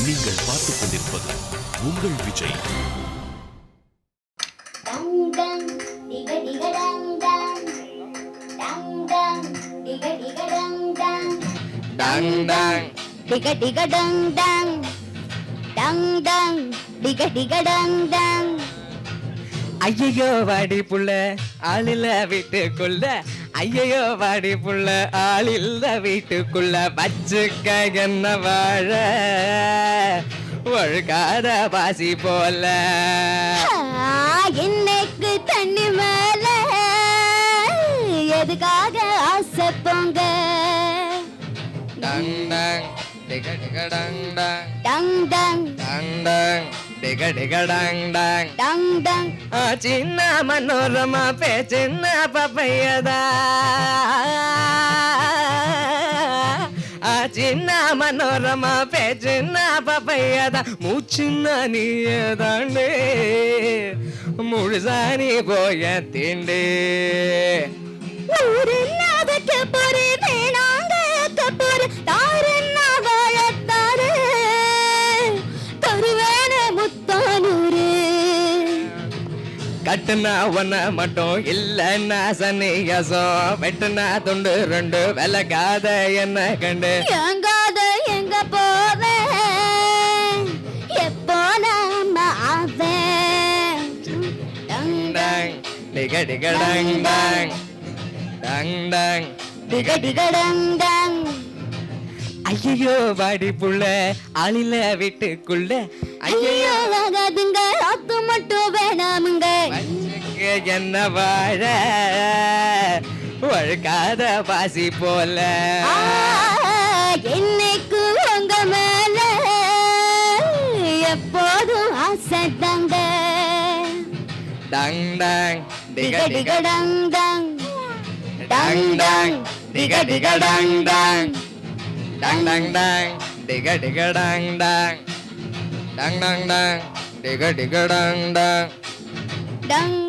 நீங்கள் பார்த்துக் கொண்டிருப்பது உங்கள் விஜய். ஐயோ வாடி புள்ள ஆளில்ல வீட்டுக்குள்ள, ஐயோ வாடி புள்ள ஆளில்ல வீட்டுக்குள்ள, வச்சுக்க என்ன வாழ ஒழுகாத பாசி போல. என்னைக்கு தண்ணி மேல எதுக்காக ஆசை போங்க. டங் டங் டிக டிக டங் டங் டங் டங் டங் டங் டிக டிக டங் டங் டங் டங். சின்ன மனோரமா பேச்சின்ன பப்பையதா, சின்ன மனோரமா பேச்சின்ன பப்பையதா, மூச்சின்ன நீயதாண்டே முழுசானி போய தீண்டே. ஊருன்னாவக்கு பொறு வேணாங்க கப்பொரு தாருன்னா வாழத்தாரு தருவேன முத்தானூரு. கட்டுனா ஒன்ன மட்டும் இல்லைன்னா சன்னியாசம், வெட்டுனா துண்டு ரெண்டு விலகாத என்ன கண்டு. எங்காத எங்க போவேன் எப்போ நாம ஆவேன். டங் டங் டிக டிக டங் டங் டங் டங் டிக டிக டங் டங். ஐயோ வாடி புள்ள ஆளில வீட்டுக்குள்ள, ஐயோ ஆகாதுங்க ஆத்து மட்டும் வேணாமுங்க. என்ன வாழ ஒழுக்காத பாசி போல. என்னைக்கு உங்க மேல எப்போதும் ஆசைதாங்க. டங் டங் டிக டிக டங் டங் டங் டங் டிக டிக டங் டங் டங் டங் டங் டிக டிக டங் டங் டங் டங் டங் டிக டிக டங் டங். டங்